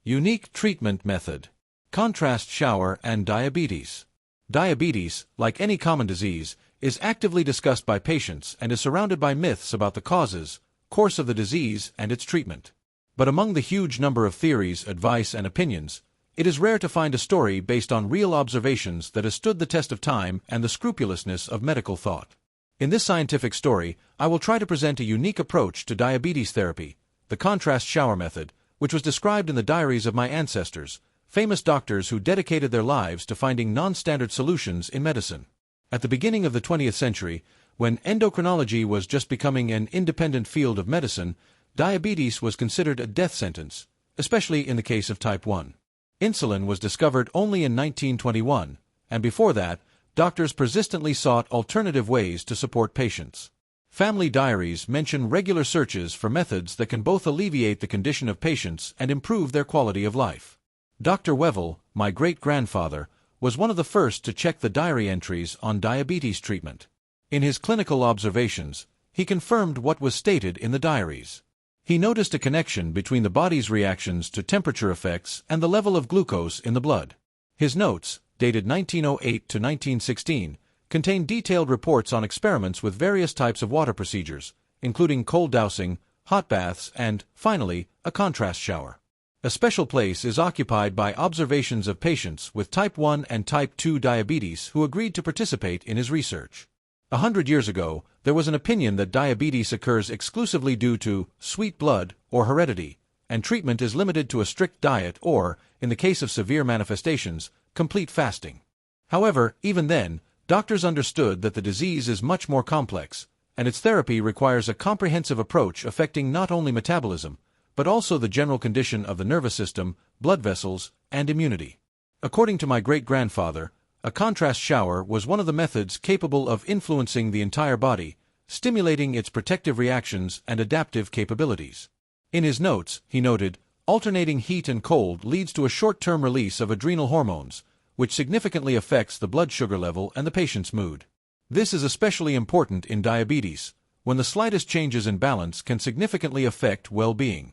Unique treatment method. Contrast shower and diabetes. Diabetes, like any common disease, is actively discussed by patients and is surrounded by myths about the causes, course of the disease, and its treatment. But among the huge number of theories, advice, and opinions, it is rare to find a story based on real observations that has stood the test of time and the scrupulousness of medical thought. In this scientific story, I will try to present a unique approach to diabetes therapy, the contrast shower method, which was described in the diaries of my ancestors, famous doctors who dedicated their lives to finding non-standard solutions in medicine. At the beginning of the 20th century, when endocrinology was just becoming an independent field of medicine, diabetes was considered a death sentence, especially in the case of type 1. Insulin was discovered only in 1921, and before that, doctors persistently sought alternative ways to support patients. Family diaries mention regular searches for methods that can both alleviate the condition of patients and improve their quality of life. Dr. Wevel, my great-grandfather, was one of the first to check the diary entries on diabetes treatment. In his clinical observations, he confirmed what was stated in the diaries. He noticed a connection between the body's reactions to temperature effects and the level of glucose in the blood. His notes, dated 1908 to 1916, contain detailed reports on experiments with various types of water procedures, including cold dousing, hot baths, and, finally, a contrast shower. A special place is occupied by observations of patients with type 1 and type 2 diabetes who agreed to participate in his research. 100 years ago, there was an opinion that diabetes occurs exclusively due to sweet blood or heredity, and treatment is limited to a strict diet or, in the case of severe manifestations, complete fasting. However, even then, doctors understood that the disease is much more complex, and its therapy requires a comprehensive approach affecting not only metabolism, but also the general condition of the nervous system, blood vessels, and immunity. According to my great-grandfather, a contrast shower was one of the methods capable of influencing the entire body, stimulating its protective reactions and adaptive capabilities. In his notes, he noted, alternating heat and cold leads to a short-term release of adrenal hormones, which significantly affects the blood sugar level and the patient's mood. This is especially important in diabetes, when the slightest changes in balance can significantly affect well-being.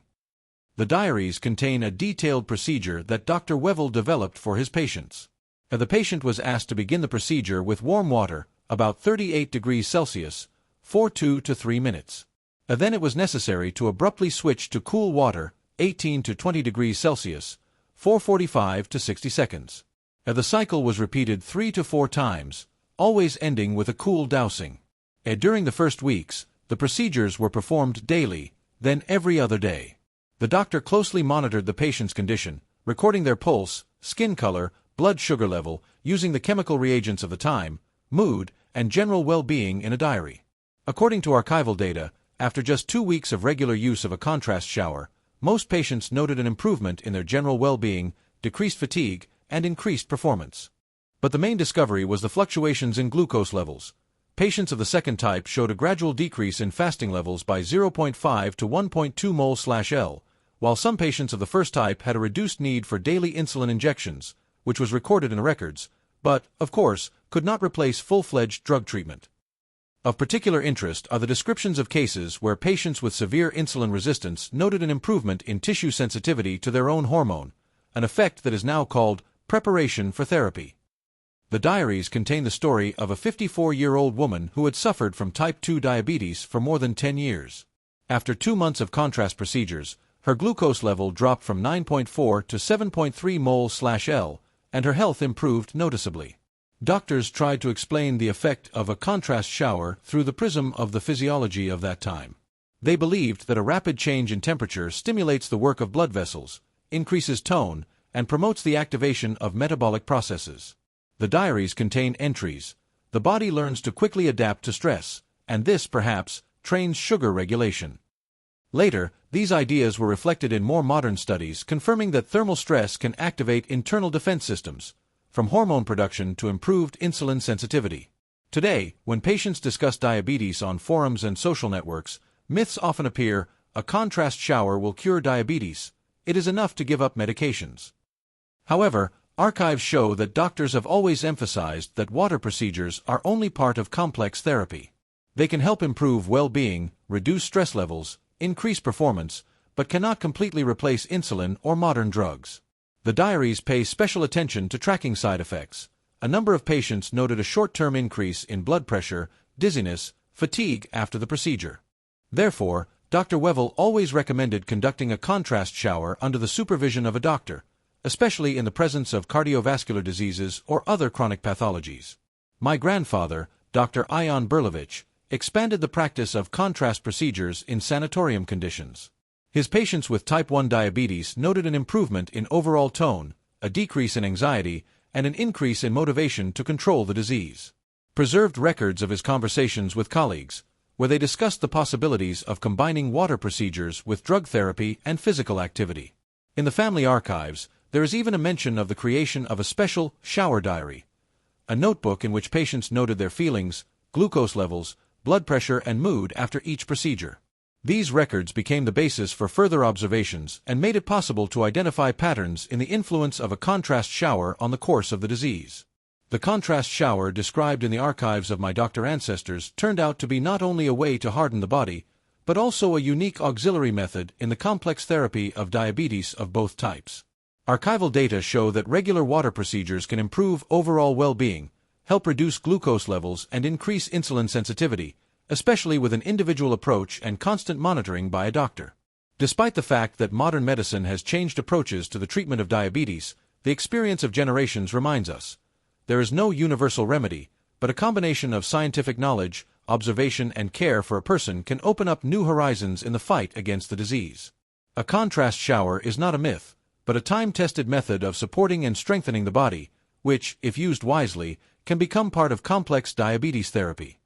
The diaries contain a detailed procedure that Dr. Wevel developed for his patients. The patient was asked to begin the procedure with warm water, about 38 degrees Celsius, for 2 to 3 minutes. Then it was necessary to abruptly switch to cool water, 18 to 20 degrees Celsius, for 45 to 60 seconds. The cycle was repeated 3 to 4 times, always ending with a cool dousing. During the first weeks, the procedures were performed daily, then every other day. The doctor closely monitored the patient's condition, recording their pulse, skin color, blood sugar level, using the chemical reagents of the time, mood, and general well-being in a diary. According to archival data, after just 2 weeks of regular use of a contrast shower, most patients noted an improvement in their general well-being, decreased fatigue, and increased performance. But the main discovery was the fluctuations in glucose levels. Patients of the second type showed a gradual decrease in fasting levels by 0.5 to 1.2 mol/L, while some patients of the first type had a reduced need for daily insulin injections, which was recorded in the records, but, of course, could not replace full-fledged drug treatment. Of particular interest are the descriptions of cases where patients with severe insulin resistance noted an improvement in tissue sensitivity to their own hormone, an effect that is now called preparation for therapy. The diaries contain the story of a 54-year-old woman who had suffered from type 2 diabetes for more than 10 years. After 2 months of contrast procedures, her glucose level dropped from 9.4 to 7.3 mol/L, and her health improved noticeably. Doctors tried to explain the effect of a contrast shower through the prism of the physiology of that time. They believed that a rapid change in temperature stimulates the work of blood vessels, increases tone, and promotes the activation of metabolic processes. The diaries contain entries. The body learns to quickly adapt to stress, and this, perhaps, trains sugar regulation. Later, these ideas were reflected in more modern studies confirming that thermal stress can activate internal defense systems, from hormone production to improved insulin sensitivity. Today, when patients discuss diabetes on forums and social networks, myths often appear: a contrast shower will cure diabetes, it is enough to give up medications. However, archives show that doctors have always emphasized that water procedures are only part of complex therapy. They can help improve well-being, reduce stress levels, increase performance, but cannot completely replace insulin or modern drugs. The diaries pay special attention to tracking side effects. A number of patients noted a short-term increase in blood pressure, dizziness, fatigue after the procedure. Therefore, Dr. Wevel always recommended conducting a contrast shower under the supervision of a doctor, especially in the presence of cardiovascular diseases or other chronic pathologies. My grandfather, Dr. Ion Berlovich, expanded the practice of contrast procedures in sanatorium conditions. His patients with type 1 diabetes noted an improvement in overall tone, a decrease in anxiety, and an increase in motivation to control the disease. Preserved records of his conversations with colleagues, where they discussed the possibilities of combining water procedures with drug therapy and physical activity. In the family archives, there is even a mention of the creation of a special shower diary, a notebook in which patients noted their feelings, glucose levels, blood pressure, and mood after each procedure. These records became the basis for further observations and made it possible to identify patterns in the influence of a contrast shower on the course of the disease. The contrast shower described in the archives of my doctor ancestors turned out to be not only a way to harden the body, but also a unique auxiliary method in the complex therapy of diabetes of both types. Archival data show that regular water procedures can improve overall well-being, help reduce glucose levels, and increase insulin sensitivity, especially with an individual approach and constant monitoring by a doctor. Despite the fact that modern medicine has changed approaches to the treatment of diabetes, the experience of generations reminds us there is no universal remedy, but a combination of scientific knowledge, observation, and care for a person can open up new horizons in the fight against the disease. A contrast shower is not a myth, but a time-tested method of supporting and strengthening the body, which, if used wisely, can become part of complex diabetes therapy.